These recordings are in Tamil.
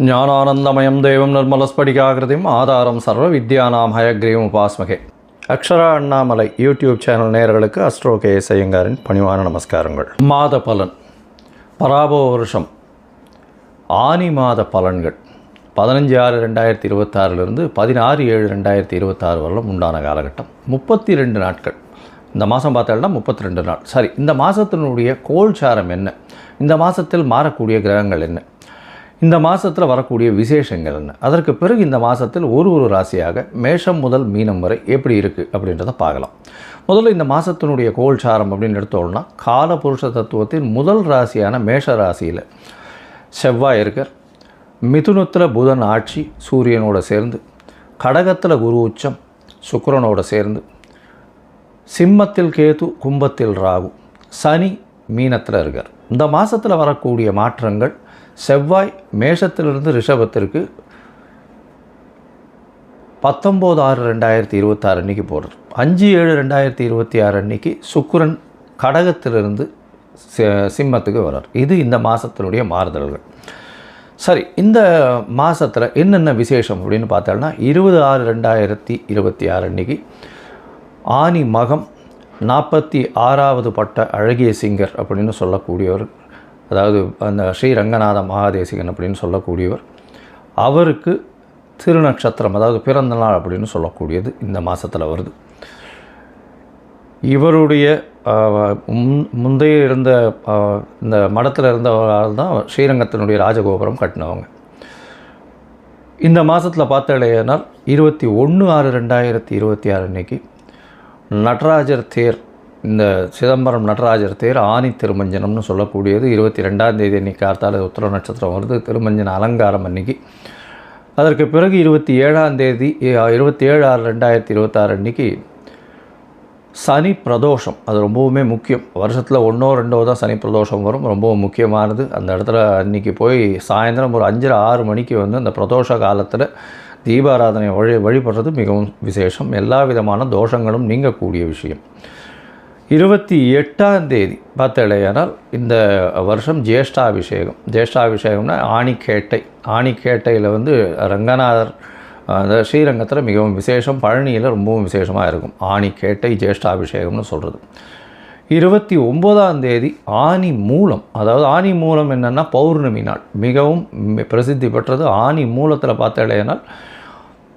ஞானானந்தமயம் தேவம் நிர்மலஸ்படிகாகிருதிம் ஆதாரம் சர்வ வித்யானாம் ஹயக்ரீவம் உபாஸ்மகே. அக்ஷரா அண்ணாமலை யூடியூப் சேனல் நேயர்களுக்கு அஸ்ட்ரோ கேஎஸ் ஐயங்காரின் பணிவான நமஸ்காரங்கள். மாத பலன், பராபவ வருஷம் ஆனி மாத பலன்கள் 15/6/2026 16/7/2026 வரலும் உண்டான காலகட்டம் 32 நாட்கள். இந்த மாதம் பார்த்தோம்னா 32 நாள். சரி, இந்த மாதத்தினுடைய கோல்சாரம் என்ன, இந்த மாதத்தில் மாறக்கூடிய கிரகங்கள் என்ன, இந்த மாதத்தில் வரக்கூடிய விசேஷங்கள் என்ன, அதற்கு பிறகு இந்த மாதத்தில் ஒரு ராசியாக மேஷம் முதல் மீனம் வரை எப்படி இருக்குது அப்படின்றத பார்க்கலாம். முதல்ல இந்த மாதத்தினுடைய கோல்சாரம் அப்படின்னு எடுத்தோம்னா, காலபுருஷ தத்துவத்தின் முதல் ராசியான மேஷ ராசியில் செவ்வாய் இருக்கார். மிதுனத்தில் புதன் ஆட்சி சூரியனோடு சேர்ந்து, கடகத்தில் குரு உச்சம் சுக்கிரனோடு சேர்ந்து, சிம்மத்தில் கேது, கும்பத்தில் ராகு, சனி மீனத்தில் இருக்கார். இந்த மாதத்தில் வரக்கூடிய மாற்றங்கள், செவ்வாய் மேஷத்திலிருந்து ரிஷபத்திற்கு 19/6/2026 அன்றைக்கி போடுறது. 5/7/2026 அன்றைக்கி சுக்கிரன் கடகத்திலிருந்து சிம்மத்துக்கு வர்றார். இது இந்த மாதத்தினுடைய மாறுதல்கள். சரி, இந்த மாதத்தில் என்னென்ன விசேஷம் அப்படின்னு பார்த்தோம்னா, 20/6/2026 அன்றைக்கி ஆனி மகம் 46வது பட்ட அழகிய சிங்கர் அப்படின்னு சொல்லக்கூடியவர், அதாவது அந்த ஸ்ரீரங்கநாத மகாதேசிகன் அப்படின்னு சொல்லக்கூடியவர், அவருக்கு திருநட்சத்திரம் அதாவது பிறந்த நாள் அப்படின்னு சொல்லக்கூடியது இந்த மாதத்தில் வருது. இவருடைய முந்தைய இருந்த இந்த மடத்தில் இருந்தவரால் தான் ஸ்ரீரங்கத்தினுடைய ராஜகோபுரம் கட்டினவங்க. இந்த மாதத்தில் பார்த்தாலேனால் 21/6/2026 அன்றைக்கி நடராஜர் தேர், இந்த சிதம்பரம் நடராஜர் தேர் ஆனி திருமஞ்சனம்னு சொல்லக்கூடியது 22ஆம் தேதி அன்றைக்கி கார்த்தால உத்திர நட்சத்திரம் வருது, திருமஞ்சன அலங்காரம் அன்றைக்கி. அதற்கு பிறகு 27ஆம் தேதி 27/6/2026 அன்றைக்கி சனி பிரதோஷம். அது ரொம்பவுமே முக்கியம். வருஷத்தில் 1-2 தான் சனி பிரதோஷம் வரும், ரொம்பவும் முக்கியமானது. அந்த இடத்துல அன்றைக்கி போய் சாயந்தரம் ஒரு 5-6 மணிக்கு வந்து அந்த பிரதோஷ காலத்தில் தீபாராதனை வழிபடுறது மிகவும் விசேஷம். எல்லா விதமான தோஷங்களும் நீங்கக்கூடிய விஷயம். 28ஆம் தேதி பார்த்தாலேயானால் இந்த வருஷம் ஜேஷ்டாபிஷேகம். ஜேஷ்டாபிஷேகம்னா ஆணிக்கேட்டையில் வந்து ரங்கநாதர் அந்த ஸ்ரீரங்கத்தில் மிகவும் விசேஷம், பழனியில் ரொம்பவும் விசேஷமாக இருக்கும். ஆணிக்கேட்டை ஜேஷ்டாபிஷேகம்னு சொல்கிறது. 29ஆம் தேதி ஆனி மூலம். அதாவது ஆனி மூலம் என்னென்னா பௌர்ணமி நாள், மிகவும் பிரசித்தி பெற்றது. ஆனி மூலத்தில் பார்த்தாலேயானால்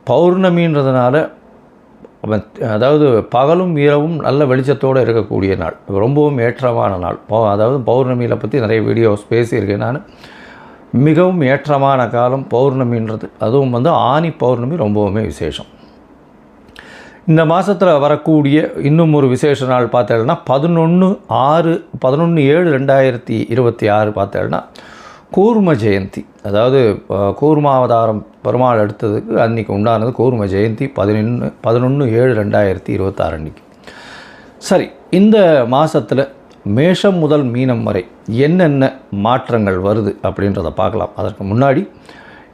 பௌர்ணமின்றதுனால, அதாவது பகலும் இரவும் நல்ல வெளிச்சத்தோடு இருக்கக்கூடிய நாள், ரொம்பவும் ஏற்றமான நாள். அதாவது பௌர்ணமியில் பற்றி நிறைய வீடியோஸ் பேசியிருக்கேன் நான். மிகவும் ஏற்றமான காலம் பௌர்ணமின்றது. அதுவும் வந்து ஆனி பௌர்ணமி ரொம்பவுமே விசேஷம். இந்த மாதத்தில் வரக்கூடிய இன்னும் ஒரு விசேஷ நாள் பார்த்தேன்னா 11/7/2026 பார்த்தேன்னா கூர்ம ஜெயந்தி. அதாவது கூர்மாவதாரம் பெருமாள் எடுத்ததுக்கு அன்றைக்கி உண்டானது கூர்ம ஜெயந்தி 11/7/2026 அன்றைக்கி. சரி, இந்த மாதத்தில் மேஷம் முதல் மீனம் வரை என்னென்ன மாற்றங்கள் வருது அப்படின்றத பார்க்கலாம். அதற்கு முன்னாடி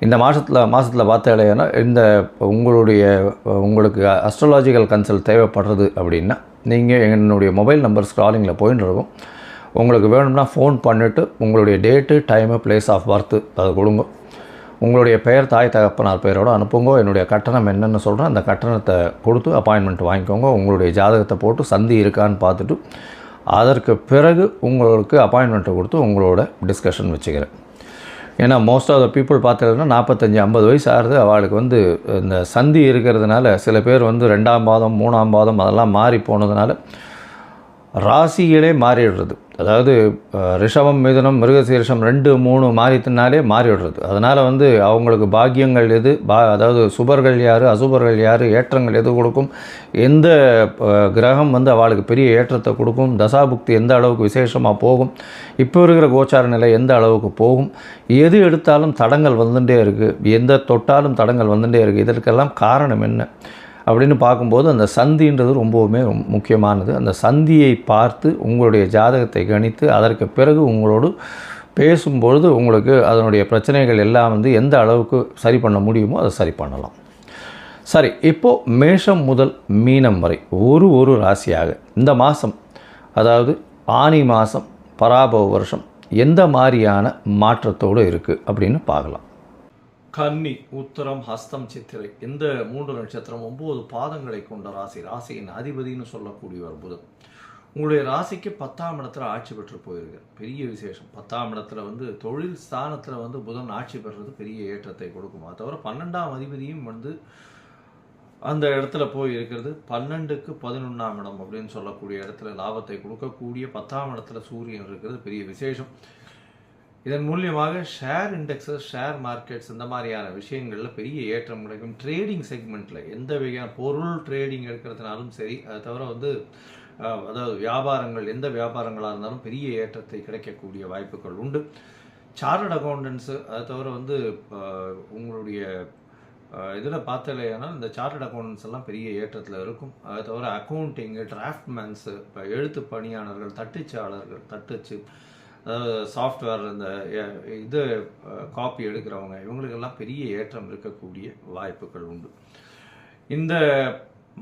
இந்த மாதத்தில் பார்த்தாலேனா உங்களுக்கு அஸ்ட்ராலாஜிக்கல் கன்சல்ட் தேவைப்படுறது அப்படின்னா நீங்கள் என்னுடைய மொபைல் நம்பர் ஸ்க்ராலிங்கில் போயின்னு இருக்கும். உங்களுக்கு வேணும்னா ஃபோன் பண்ணிவிட்டு உங்களுடைய date, time, place of birth அதை கொடுங்க. உங்களுடைய பெயர், தாய் தகப்பனார் பெயரோடு அனுப்புங்க. என்னுடைய கட்டணம் என்னென்னு சொல்கிறேன், அந்த கட்டணத்தை கொடுத்து அப்பாயின்மெண்ட் வாங்கிக்கோங்க. உங்களுடைய ஜாதகத்தை போட்டு சந்தி இருக்கான்னு பார்த்துட்டு அதற்கு பிறகு உங்களுக்கு அப்பாயின்மெண்ட்டை கொடுத்து உங்களோட டிஸ்கஷன் வச்சுக்கிறேன். ஏன்னா மோஸ்ட் ஆஃப் த பீப்புள் பார்த்தீங்கன்னா 45-50 வயசு ஆகுது. அவளுக்கு வந்து இந்த சந்தி இருக்கிறதுனால சில பேர் வந்து 2ஆம் பாதம் 3ஆம் பாதம் அதெல்லாம் மாறி போனதுனால ராசிகளே மாறிடுறது. அதாவது ரிஷபம், மிதுனம், மிருகசீரிஷம் 2-3 மாறித்தினாலே மாறிவிடுறது. அதனால் வந்து அவங்களுக்கு பாக்கியங்கள் எது, அதாவது சுபர்கள் யார், அசுபர்கள் யார், ஏற்றங்கள் எது கொடுக்கும், எந்த கிரகம் வந்து அவளுக்கு பெரிய ஏற்றத்தை கொடுக்கும், தசாபுக்தி எந்த அளவுக்கு விசேஷமாக போகும், இப்போ இருக்கிற கோச்சார நிலை எந்த அளவுக்கு போகும், எது எடுத்தாலும் தடங்கள் வந்துட்டே இருக்குது, எந்த தொட்டாலும் தடங்கள் வந்துட்டே இருக்குது, இதற்கெல்லாம் காரணம் என்ன அப்படின்னு பார்க்கும்போது அந்த சந்தின்றது ரொம்பவுமே முக்கியமானது. அந்த சந்தியை பார்த்து உங்களுடைய ஜாதகத்தை கணித்து அதற்கு பிறகு உங்களோடு பேசும்பொழுது உங்களுக்கு அதனுடைய பிரச்சனைகள் எல்லாம் வந்து எந்த அளவுக்கு சரி பண்ண முடியுமோ அதை சரி பண்ணலாம். சரி, இப்போது மேஷம் முதல் மீனம் வரை ஒரு ராசியாக இந்த மாதம், அதாவது ஆனி மாதம் பராபவ வருஷம் எந்த மாதிரியான மாற்றத்தோடு இருக்குது அப்படின்னு பார்க்கலாம். கன்னி, உத்திரம், ஹஸ்தம், சித்திரை இந்த 3 நட்சத்திரம் 9 பாதங்களை கொண்ட ராசி. ராசியின் அதிபதினு சொல்லக்கூடியவர் புதன். உங்களுடைய ராசிக்கு 10ஆம் இடத்துல ஆட்சி பெற்று போயிருக்கு. பெரிய விசேஷம். 10ஆம் இடத்துல தொழில் ஸ்தானத்தில் புதன் ஆட்சி பெறுறது பெரிய ஏற்றத்தை கொடுக்கும். அது தவிர 12ஆம் அதிபதியும் அந்த இடத்துல போய் இருக்கிறது 12க்கு 11ஆம் இடம் அப்படின்னு சொல்லக்கூடிய இடத்துல லாபத்தை கொடுக்கக்கூடிய 10ஆம் இடத்துல சூரியன் இருக்கிறது பெரிய விசேஷம். இதன் மூலியமாக ஷேர் இண்டெக்ஸஸ், ஷேர் மார்க்கெட்ஸ் இந்த மாதிரியான விஷயங்களில் பெரிய ஏற்றம் கிடைக்கும். ட்ரேடிங் செக்மெண்ட்டில் எந்த வகையான பொருள் ட்ரேடிங் எடுக்கிறதுனாலும் சரி, அதை தவிர அதாவது வியாபாரங்கள், எந்த வியாபாரங்களாக இருந்தாலும் பெரிய ஏற்றத்தை கிடைக்கக்கூடிய வாய்ப்புகள் உண்டு. சார்ட்டர்ட் அக்கௌண்டன்ஸு, அதை தவிர உங்களுடைய இதில் பார்த்தலையானா இந்த சார்ட்டர்ட் அக்கௌண்டன்ஸ் எல்லாம் பெரிய ஏற்றத்தில் இருக்கும். அதை தவிர அக்கௌண்டிங்கு, டிராஃப்ட்மேன்ஸு, இப்போ எழுத்து பணியாளர்கள், தட்டுச்சாளர்கள், தட்டுச்சு அதாவது சாஃப்ட்வேர் இந்த காப்பி எடுக்கிறவங்க, இவங்களுக்கெல்லாம் பெரிய ஏற்றம் இருக்கக்கூடிய வாய்ப்புகள் உண்டு. இந்த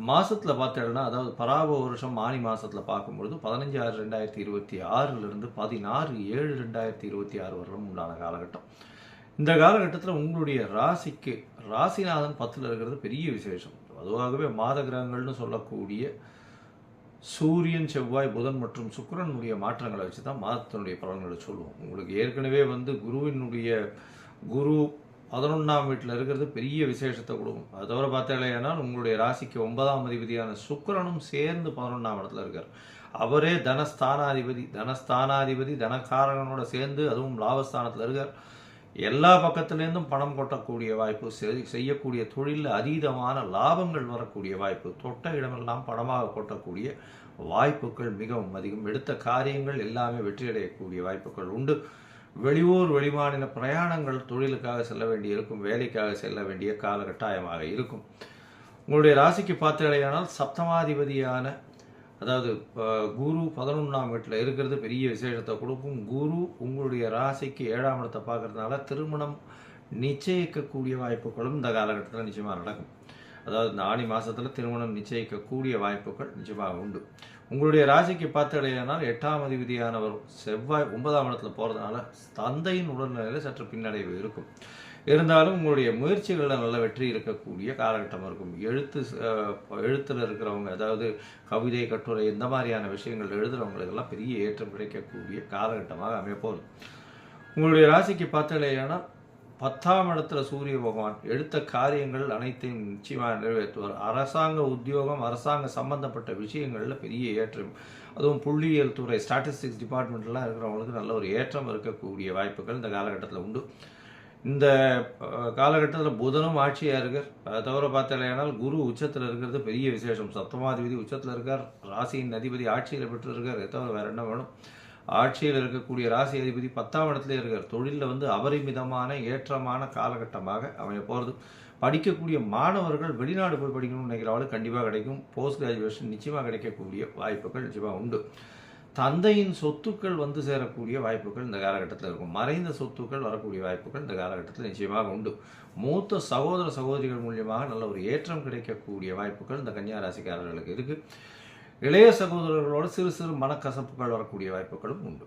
மாதத்தில் பார்த்தீங்கன்னா, அதாவது பராப வருஷம் ஆனி மாதத்தில் பார்க்கும்பொழுது 15/6/2026 16/7/2026 வரலும் உண்டான காலகட்டம். இந்த காலகட்டத்தில் உங்களுடைய ராசிக்கு ராசிநாதன் 10ல் இருக்கிறது பெரிய விசேஷம். அதுவாகவே மாத கிரகங்கள்னு சொல்லக்கூடிய சூரியன், செவ்வாய், புதன் மற்றும் சுக்கிரனுடைய மாற்றங்களை வச்சு தான் மாதத்தினுடைய பலன்களை சொல்லுவோம். உங்களுக்கு ஏற்கனவே குரு 11ஆம் வீட்டில் இருக்கிறது பெரிய விசேஷத்தை கொடுக்கும். அது தவிர பார்த்தாலேனா உங்களுடைய ராசிக்கு 9ஆம் அதிபதியான சுக்கிரனும் சேர்ந்து 11ஆம் இடத்துல இருக்கார். அவரே தனஸ்தானாதிபதி தனகாரகனோட சேர்ந்து அதுவும் லாபஸ்தானத்தில் இருக்கார். எல்லா பக்கத்துலேருந்தும் பணம் கொட்டக்கூடிய வாய்ப்பு, செய்யக்கூடிய தொழிலில் அதீதமான லாபங்கள் வரக்கூடிய வாய்ப்பு, தொட்ட இடமெல்லாம் பணமாக கொட்டக்கூடிய வாய்ப்புகள் மிகவும் அதிகம். எடுத்த காரியங்கள் எல்லாமே வெற்றியடையக்கூடிய வாய்ப்புகள் உண்டு. வெளியூர் வெளிமாநில பிரயாணங்கள் தொழிலுக்காக செல்ல வேண்டி இருக்கும், வேலைக்காக செல்ல வேண்டிய காலகட்டாயமாக இருக்கும். உங்களுடைய ராசிக்கு பார்த்தடையானால் சப்தமாதிபதியான அதாவது குரு 11ஆம் வீட்டில் இருக்கிறது பெரிய விசேஷத்தை கொடுக்கும். குரு உங்களுடைய ராசிக்கு 7ஆம் இடத்தை பார்க்கறதுனால திருமணம் நிச்சயிக்கக்கூடிய வாய்ப்புகளும் இந்த காலகட்டத்தில் நிச்சயமாக நடக்கும். அதாவது இந்த ஆனி மாதத்தில் திருமணம் நிச்சயிக்கக்கூடிய வாய்ப்புகள் நிச்சயமாக உண்டு. உங்களுடைய ராசிக்கு பார்த்தடையானால் 8ஆம் அதிபதியானவர் செவ்வாய் 9ஆம் இடத்துல போகிறதுனால தந்தையின் உடல்நிலையில் சற்று பின்னடைவு இருக்கும். இருந்தாலும் உங்களுடைய முயற்சிகளில் நல்ல வெற்றி இருக்கக்கூடிய காலகட்டம் இருக்கும். எழுத்தில் இருக்கிறவங்க, அதாவது கவிதை, கட்டுரை இந்த மாதிரியான விஷயங்கள் எழுதுகிறவங்களுக்கெல்லாம் பெரிய ஏற்றம் கிடைக்கக்கூடிய காலகட்டமாக அமையப்போகுது. உங்களுடைய ராசிக்கு பார்த்தலையானால் 10ஆம் இடத்துல சூரிய பகவான் எடுத்த காரியங்கள் அனைத்தையும் நிச்சயமாக நிறைவேற்றுவார். அரசாங்க உத்தியோகம், அரசாங்க சம்பந்தப்பட்ட விஷயங்களில் பெரிய ஏற்றம், அதுவும் புள்ளியியல் துறை, ஸ்டாட்டிஸ்டிக்ஸ் டிபார்ட்மெண்ட்லாம் இருக்கிறவங்களுக்கு நல்ல ஒரு ஏற்றம் இருக்கக்கூடிய வாய்ப்புகள் இந்த காலகட்டத்தில் உண்டு. இந்த காலகட்டத்தில் புதனும் ஆட்சியாக இருக்கார். அதை தவிர பார்த்தாலேனால் குரு உச்சத்தில் இருக்கிறது பெரிய விசேஷம். சப்தமாதிபதி உச்சத்தில் இருக்கார். ராசியின் அதிபதி ஆட்சியில் பெற்று இருக்கார். அதை தவிர வேறு என்ன வேணும்? ஆட்சியில் இருக்கக்கூடிய ராசி அதிபதி 10ஆம் இடத்துலேயே இருக்கார். தொழிலில் அபரிமிதமான ஏற்றமான காலகட்டமாக அமைய போகிறது. படிக்கக்கூடிய மாணவர்கள் வெளிநாடு போய் படிக்கணும்னு நினைக்கிறவங்களுக்கு கண்டிப்பாக கிடைக்கும். போஸ்ட் கிராஜுவேஷன் நிச்சயமாக கிடைக்கக்கூடிய வாய்ப்புகள் நிச்சயமாக உண்டு. தந்தையின் சொத்துக்கள் சேரக்கூடிய வாய்ப்புகள் இந்த காலகட்டத்தில் இருக்கும். மறைந்த சொத்துக்கள் வரக்கூடிய வாய்ப்புகள் இந்த காலகட்டத்தில் நிச்சயமாக உண்டு. மூத்த சகோதர சகோதரிகள் மூலியமாக நல்ல ஒரு ஏற்றம் கிடைக்கக்கூடிய வாய்ப்புகள் இந்த கன்னியா ராசிக்காரர்களுக்கு இருக்குது. இளைய சகோதரர்களோடு சிறு சிறு மனக்கசப்புகள் வரக்கூடிய வாய்ப்புகளும் உண்டு.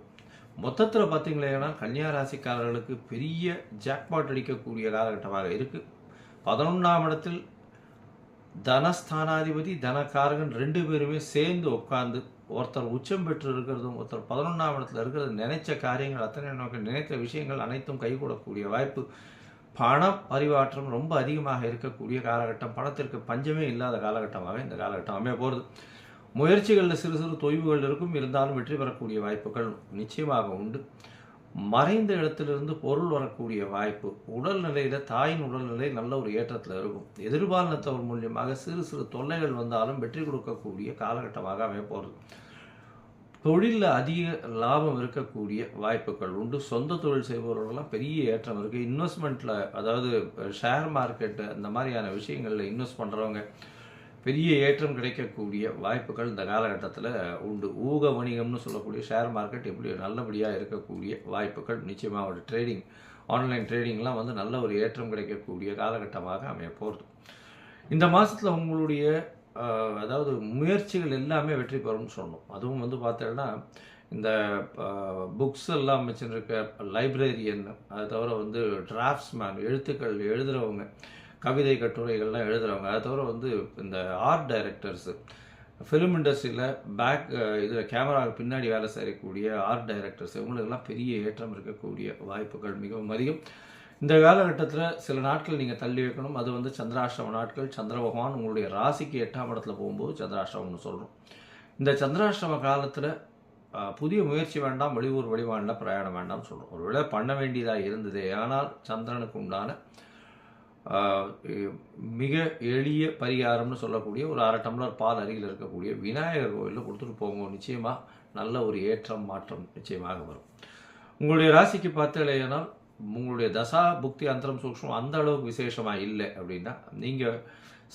மொத்தத்தில் பார்த்தீங்களேன்னா கன்னியா ராசிக்காரர்களுக்கு பெரிய ஜாக்பாட் அடிக்கக்கூடிய காலகட்டமாக இருக்குது. 11ஆம் இடத்தில் தனஸ்தானாதிபதி தனகாரகன் 2 பேருமே சேர்ந்து உட்கார்ந்து ஒருத்தர் உச்சம் பெற்று இருக்கிறதும் ஒருத்தர் 11ஆம் இடத்துல இருக்கிறது நினைச்ச காரியங்கள் அத்தனை நினைத்த விஷயங்கள் அனைத்தும் கைகூடக்கூடிய வாய்ப்பு. பண பரிவாற்றம் ரொம்ப அதிகமாக இருக்கக்கூடிய காலகட்டம். பணத்திற்கு பஞ்சமே இல்லாத காலகட்டமாக இந்த காலகட்டம் அமைய போகிறது. முயற்சிகளில் சிறு சிறு தொய்வுகள் இருக்கும், இருந்தாலும் வெற்றி பெறக்கூடிய வாய்ப்புகள் நிச்சயமாக உண்டு. மறைந்த இடத்திலிருந்து பொருள் வரக்கூடிய வாய்ப்பு. உடல்நிலையில் தாயின் உடல்நிலை நல்ல ஒரு ஏற்றத்தில் இருக்கும். எதிர்பாலினத்தவர் மூலியமாக சிறு சிறு தொல்லைகள் வந்தாலும் வெற்றி கொடுக்கக்கூடிய காலகட்டமாக அமைய போகிறது. தொழிலில் அதிக லாபம் இருக்கக்கூடிய வாய்ப்புகள் உண்டு. சொந்த தொழில் செய்பவர்களெல்லாம் பெரிய ஏற்றம் இருக்குது. இன்வெஸ்ட்மெண்ட்டில், அதாவது ஷேர் மார்க்கெட்டு அந்த மாதிரியான விஷயங்களில் இன்வெஸ்ட் பண்ணுறவங்க பெரிய ஏற்றம் கிடைக்கக்கூடிய வாய்ப்புகள் இந்த காலகட்டத்தில் உண்டு. ஊக வணிகம்னு சொல்லக்கூடிய ஷேர் மார்க்கெட் எப்படி நல்லபடியாக இருக்கக்கூடிய வாய்ப்புகள் நிச்சயமாக ஒரு ட்ரேடிங், ஆன்லைன் ட்ரேடிங்லாம் நல்ல ஒரு ஏற்றம் கிடைக்கக்கூடிய காலகட்டமாக அமைய போகிறது. இந்த மாதத்தில் உங்களுடைய அதாவது முயற்சிகள் எல்லாமே வெற்றி பெறும்னு சொன்னோம். அதுவும் பார்த்தீங்கன்னா இந்த புக்ஸ் எல்லாம் வச்சுருக்க லைப்ரரியன், அது தவிர வந்து டிராஃப்ட்ஸ்மேன், எழுத்துக்கள் எழுதுகிறவங்க, கவிதை கட்டுரைகள்லாம் எழுதுகிறவங்க, அது தவிர வந்து இந்த ஆர்ட் டைரக்டர்ஸு, ஃபிலிம் இண்டஸ்ட்ரியில் இதில் கேமராவுக்கு பின்னாடி வேலை செய்யக்கூடிய ஆர்ட் டைரக்டர்ஸ், இவங்களுக்கெல்லாம் பெரிய ஏற்றம் இருக்கக்கூடிய வாய்ப்புகள் மிகவும் அதிகம். இந்த காலகட்டத்தில் சில நாட்கள் நீங்கள் தள்ளி வைக்கணும். அது வந்து சந்திராஷ்டம நாட்கள். சந்திர பகவான் உங்களுடைய ராசிக்கு 8ஆம் இடத்துல போகும்போது சந்திராஷ்டமம்னு சொல்கிறோம். இந்த சந்திராஷ்டம காலத்தில் புதிய முயற்சி வேண்டாம், வெளியூர் வெளிமாநில பிரயாணம் வேண்டாம்னு சொல்கிறோம். ஒருவேளை பண்ண வேண்டியதாக இருந்தது, ஆனால் சந்திரனுக்கு உண்டான மிக எளிய பரிகாரம்னு சொல்லக்கூடிய ஒரு 1/2 டம்ளர் பால் அருகில் இருக்கக்கூடிய விநாயகர் கோயிலில் கொடுத்துட்டு போங்க. நிச்சயமாக நல்ல ஒரு ஏற்றம் மாற்றம் நிச்சயமாக வரும். உங்களுடைய ராசிக்கு பார்த்தீங்கன்னா உங்களுடைய தசா புக்தி அந்தரம் சூக்ஷ்மம் அந்த அளவுக்கு விசேஷமாக இல்லை அப்படின்னா நீங்கள்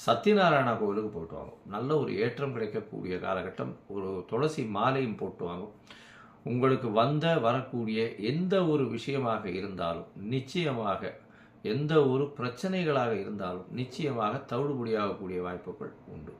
சத்யநாராயணா கோவிலுக்கு போட்டு வாங்க. நல்ல ஒரு ஏற்றம் கிடைக்கக்கூடிய காலகட்டம். ஒரு துளசி மாலையும் போட்டு வாங்க. உங்களுக்கு வரக்கூடிய எந்த ஒரு விஷயமாக இருந்தாலும் நிச்சயமாக, எந்த ஒரு பிரச்சனைகளாக இருந்தாலும் நிச்சயமாக தவிடுபடியாகக்கூடிய வாய்ப்புகள் உண்டு.